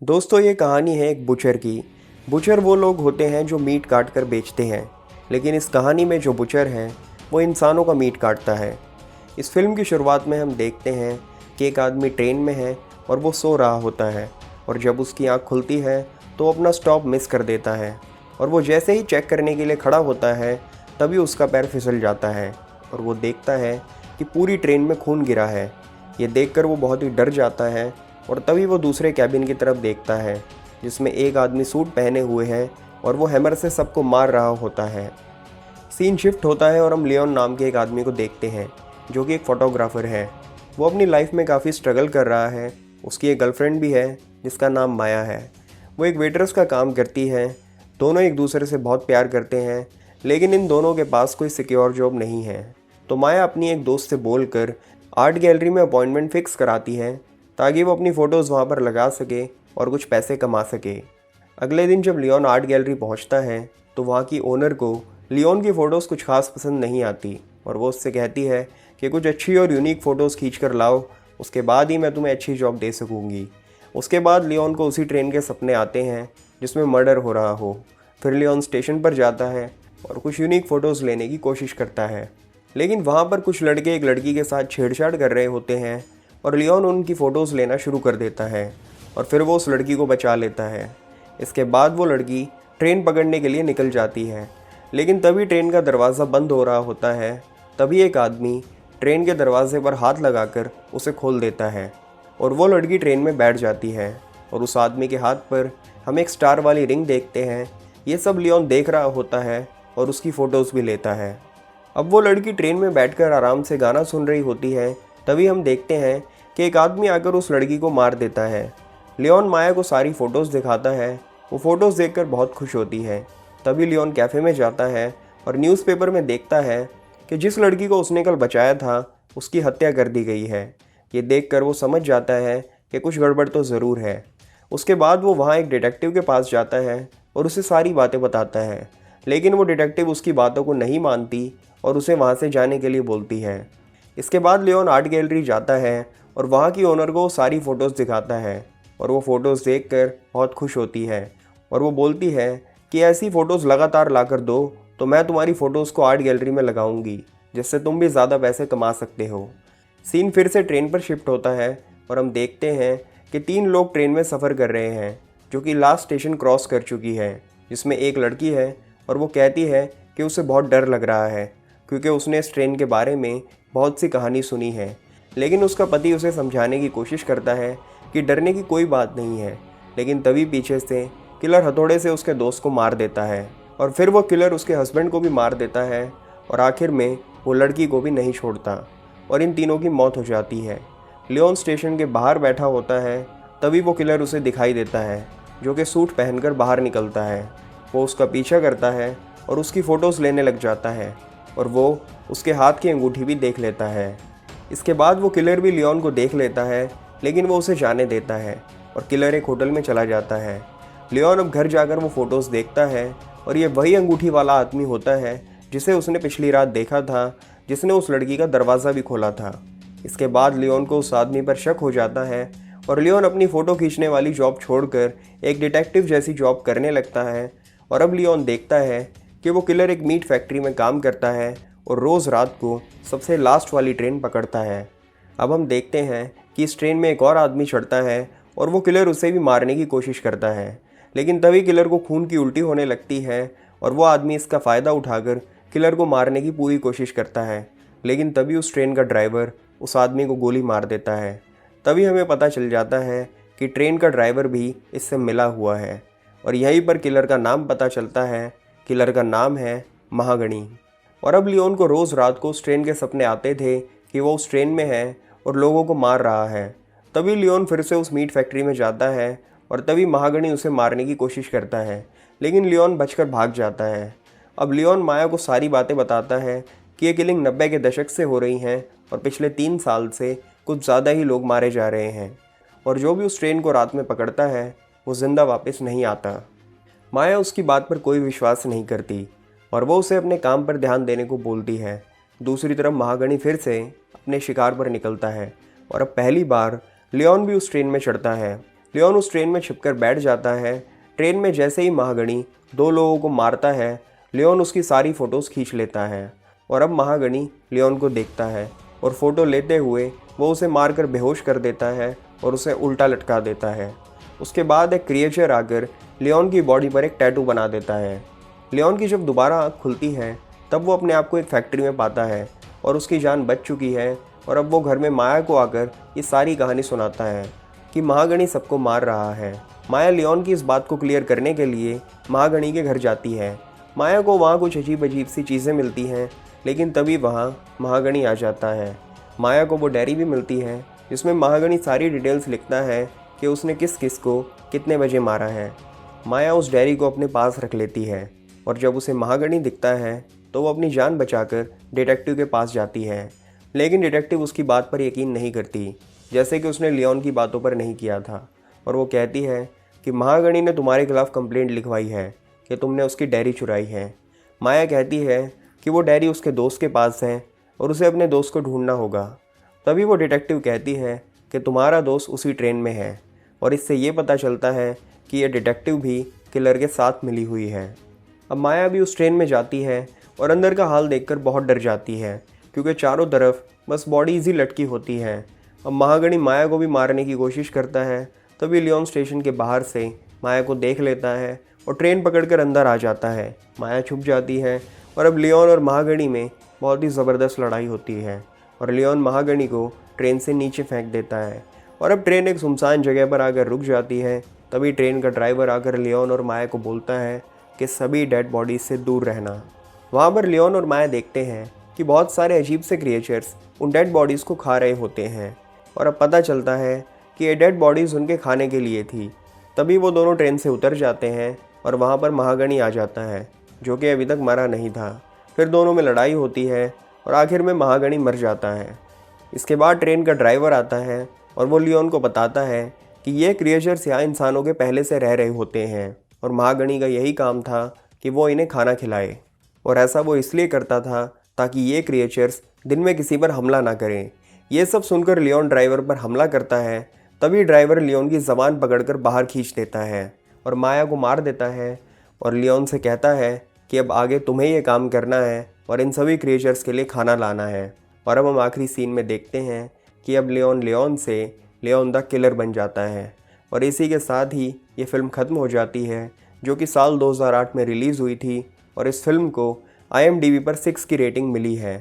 दोस्तों ये कहानी है एक बुचर की। बुचर वो लोग होते हैं जो मीट काट कर बेचते हैं, लेकिन इस कहानी में जो बुचर है वो इंसानों का मीट काटता है। इस फिल्म की शुरुआत में हम देखते हैं कि एक आदमी ट्रेन में है और वो सो रहा होता है, और जब उसकी आँख खुलती है तो वो अपना स्टॉप मिस कर देता है, और वो जैसे ही चेक करने के लिए खड़ा होता है तभी उसका पैर फिसल जाता है और वो देखता है कि पूरी ट्रेन में खून गिरा है। ये देखकर वो बहुत ही डर जाता है और तभी वो दूसरे कैबिन की तरफ देखता है जिसमें एक आदमी सूट पहने हुए है और वो हैमर से सबको मार रहा होता है। सीन शिफ्ट होता है और हम लियोन नाम के एक आदमी को देखते हैं जो कि एक फ़ोटोग्राफ़र है। वो अपनी लाइफ में काफ़ी स्ट्रगल कर रहा है। उसकी एक गर्लफ्रेंड भी है जिसका नाम माया है। वो एक वेटर्स का काम करती है। दोनों एक दूसरे से बहुत प्यार करते हैं, लेकिन इन दोनों के पास कोई सिक्योर जॉब नहीं है। तो माया अपनी एक दोस्त से बोलकर आर्ट गैलरी में अपॉइंटमेंट फ़िक्स कराती है ताकि वो अपनी फ़ोटोज़ वहाँ पर लगा सके और कुछ पैसे कमा सके। अगले दिन जब लियोन आर्ट गैलरी पहुँचता है तो वहाँ की ओनर को लियोन की फ़ोटोज़ कुछ खास पसंद नहीं आती और वो उससे कहती है कि कुछ अच्छी और यूनिक फ़ोटोज़ खींच कर लाओ, उसके बाद ही मैं तुम्हें अच्छी जॉब दे सकूँगी। उसके बाद लियोन को उसी ट्रेन के सपने आते हैं जिसमें मर्डर हो रहा हो। फिर लियोन स्टेशन पर जाता है और कुछ यूनिक फ़ोटोज़ लेने की कोशिश करता है, लेकिन वहाँ पर कुछ लड़के एक लड़की के साथ छेड़छाड़ कर रहे होते हैं और लियोन उनकी फ़ोटोज़ लेना शुरू कर देता है और फिर वो उस लड़की को बचा लेता है। इसके बाद वो लड़की ट्रेन पकड़ने के लिए निकल जाती है, लेकिन तभी ट्रेन का दरवाज़ा बंद हो रहा होता है। तभी एक आदमी ट्रेन के दरवाजे पर हाथ लगाकर उसे खोल देता है और वो लड़की ट्रेन में बैठ जाती है और उस आदमी के हाथ पर हम एक स्टार वाली रिंग देखते हैं। ये सब लियोन देख रहा होता है और उसकी फ़ोटोज़ भी लेता है। अब वो लड़की ट्रेन में बैठकर आराम से गाना सुन रही होती है। तभी हम देखते हैं कि एक आदमी आकर उस लड़की को मार देता है। लियोन माया को सारी फ़ोटोज़ दिखाता है। वो फ़ोटोज़ देखकर बहुत खुश होती है। तभी लियोन कैफ़े में जाता है और न्यूज़पेपर में देखता है कि जिस लड़की को उसने कल बचाया था उसकी हत्या कर दी गई है। ये देखकर वो समझ जाता है कि कुछ गड़बड़ तो ज़रूर है। उसके बाद वो वहाँ एक डिटेक्टिव के पास जाता है और उसे सारी बातें बताता है, लेकिन वो डिटेक्टिव उसकी बातों को नहीं मानती और उसे वहाँ से जाने के लिए बोलती है। इसके बाद लियोन आर्ट गैलरी जाता है और वहाँ की ओनर को सारी फ़ोटोज़ दिखाता है और वो फ़ोटोज़ देखकर बहुत खुश होती है और वो बोलती है कि ऐसी फ़ोटोज़ लगातार ला कर दो तो मैं तुम्हारी फ़ोटोज़ को आर्ट गैलरी में लगाऊंगी, जिससे तुम भी ज़्यादा पैसे कमा सकते हो। सीन फिर से ट्रेन पर शिफ्ट होता है और हम देखते हैं कि 3 लोग ट्रेन में सफ़र कर रहे हैं जो कि लास्ट स्टेशन क्रॉस कर चुकी है, जिसमें एक लड़की है और वो कहती है कि उसे बहुत डर लग रहा है क्योंकि उसने इस ट्रेन के बारे में बहुत सी कहानी सुनी है। लेकिन उसका पति उसे समझाने की कोशिश करता है कि डरने की कोई बात नहीं है, लेकिन तभी पीछे से किलर हथौड़े से उसके दोस्त को मार देता है और फिर वो किलर उसके हस्बैंड को भी मार देता है और आखिर में वो लड़की को भी नहीं छोड़ता और इन तीनों की मौत हो जाती है। लियोन स्टेशन के बाहर बैठा होता है। तभी वो किलर उसे दिखाई देता है जो कि सूट पहनकर बाहर निकलता है। वो उसका पीछा करता है और उसकी फ़ोटोज़ लेने लग जाता है और वो उसके हाथ की अंगूठी भी देख लेता है। इसके बाद वो किलर भी लियोन को देख लेता है, लेकिन वो उसे जाने देता है और किलर एक होटल में चला जाता है। लियोन अब घर जाकर वो फ़ोटोज़ देखता है और ये वही अंगूठी वाला आदमी होता है जिसे उसने पिछली रात देखा था, जिसने उस लड़की का दरवाज़ा भी खोला था। इसके बाद लियोन को उस आदमी पर शक हो जाता है और लियोन अपनी फ़ोटो खींचने वाली जॉब छोड़कर एक डिटेक्टिव जैसी जॉब करने लगता है। और अब लियोन देखता है कि वो किलर एक मीट फैक्ट्री में काम करता है और रोज़ रात को सबसे लास्ट वाली ट्रेन पकड़ता है। अब हम देखते हैं कि इस ट्रेन में एक और आदमी चढ़ता है और वो किलर उसे भी मारने की कोशिश करता है, लेकिन तभी किलर को खून की उल्टी होने लगती है और वो आदमी इसका फ़ायदा उठाकर किलर को मारने की पूरी कोशिश करता है, लेकिन तभी उस ट्रेन का ड्राइवर उस आदमी को गोली मार देता है। तभी हमें पता चल जाता है कि ट्रेन का ड्राइवर भी इससे मिला हुआ है और यहीं पर किलर का नाम पता चलता है। किलर का नाम है महागणी। और अब लियोन को रोज़ रात को उस ट्रेन के सपने आते थे कि वो उस ट्रेन में है और लोगों को मार रहा है। तभी लियोन फिर से उस मीट फैक्ट्री में जाता है और तभी महागणी उसे मारने की कोशिश करता है, लेकिन लियोन बचकर भाग जाता है। अब लियोन माया को सारी बातें बताता है कि ये किलिंग 90 के दशक से हो रही हैं और पिछले 3 साल से कुछ ज़्यादा ही लोग मारे जा रहे हैं और जो भी उस ट्रेन को रात में पकड़ता है वो ज़िंदा वापस नहीं आता। माया उसकी बात पर कोई विश्वास नहीं करती और वो उसे अपने काम पर ध्यान देने को बोलती है। दूसरी तरफ महागणी फिर से अपने शिकार पर निकलता है और अब पहली बार लियोन भी उस ट्रेन में चढ़ता है लियोन उस ट्रेन में छिपकर बैठ जाता है। ट्रेन में जैसे ही महागणी 2 लोगों को मारता है, लियोन उसकी सारी फ़ोटोज़ खींच लेता है और अब महागणी लियोन को देखता है और फ़ोटो लेते हुए वो उसे मारकर बेहोश कर देता है और उसे उल्टा लटका देता है। उसके बाद एक क्रिएचर आकर लियोन की बॉडी पर एक टैटू बना देता है। लियोन की जब दोबारा आँख खुलती है तब वो अपने आप को एक फैक्ट्री में पाता है और उसकी जान बच चुकी है और अब वो घर में माया को आकर ये सारी कहानी सुनाता है कि महागणी सबको मार रहा है। माया लियोन की इस बात को क्लियर करने के लिए महागणी के घर जाती है। माया को वहाँ कुछ अजीब अजीब सी चीज़ें मिलती हैं, लेकिन तभी वहाँ महागणी आ जाता है। माया को वो डायरी भी मिलती है जिसमें महागणी सारी डिटेल्स लिखता है कि उसने किस किस को कितने बजे मारा है। माया उस डायरी को अपने पास रख लेती है और जब उसे महागणी दिखता है तो वो अपनी जान बचाकर डिटेक्टिव के पास जाती है, लेकिन डिटेक्टिव उसकी बात पर यकीन नहीं करती, जैसे कि उसने लियोन की बातों पर नहीं किया था। और वो कहती है कि महागणी ने तुम्हारे खिलाफ़ कंप्लेंट लिखवाई है कि तुमने उसकी डायरी चुराई है। माया कहती है कि वो डायरी उसके दोस्त के पास है और उसे अपने दोस्त को ढूंढना होगा। तभी वो डिटेक्टिव कहती है कि तुम्हारा दोस्त उसी ट्रेन में है और इससे ये पता चलता है कि ये डिटेक्टिव भी किलर के साथ मिली हुई है। अब माया भी उस ट्रेन में जाती है और अंदर का हाल देखकर बहुत डर जाती है क्योंकि चारों तरफ बस बॉडीज़ ही लटकी होती हैं। अब महागणी माया को भी मारने की कोशिश करता है, तभी लियोन स्टेशन के बाहर से माया को देख लेता है और ट्रेन पकड़कर अंदर आ जाता है। माया छुप जाती है और अब लियोन और महागणी में बहुत ही ज़बरदस्त लड़ाई होती है और लियोन महागणी को ट्रेन से नीचे फेंक देता है और अब ट्रेन एक सुनसान जगह पर आकर रुक जाती है। तभी ट्रेन का ड्राइवर आकर लियोन और माया को बोलता है कि सभी डेड बॉडीज़ से दूर रहना। वहाँ पर लियोन और माया देखते हैं कि बहुत सारे अजीब से क्रिएचर्स उन डेड बॉडीज़ को खा रहे होते हैं और अब पता चलता है कि ये डेड बॉडीज़ उनके खाने के लिए थी। तभी वो दोनों ट्रेन से उतर जाते हैं और वहाँ पर महागणी आ जाता है जो कि अभी तक मरा नहीं था। फिर दोनों में लड़ाई होती है और आखिर में महागणी मर जाता है। इसके बाद ट्रेन का ड्राइवर आता है और वो लियोन को बताता है कि ये क्रिएचर्स यहाँ इंसानों के पहले से रह रहे होते हैं और महागणी का यही काम था कि वो इन्हें खाना खिलाए और ऐसा वो इसलिए करता था ताकि ये क्रिएचर्स दिन में किसी पर हमला ना करें। ये सब सुनकर लियोन ड्राइवर पर हमला करता है। तभी ड्राइवर लियोन की ज़बान पकड़कर बाहर खींच देता है और माया को मार देता है और लियोन से कहता है कि अब आगे तुम्हें ये काम करना है और इन सभी क्रिएचर्स के लिए खाना लाना है। और अब हम आखिरी सीन में देखते हैं कि अब लियोन से लियोन द किलर बन जाता है और इसी के साथ ही ये फिल्म ख़त्म हो जाती है, जो कि साल 2008 में रिलीज़ हुई थी और इस फिल्म को IMDb पर 6 की रेटिंग मिली है।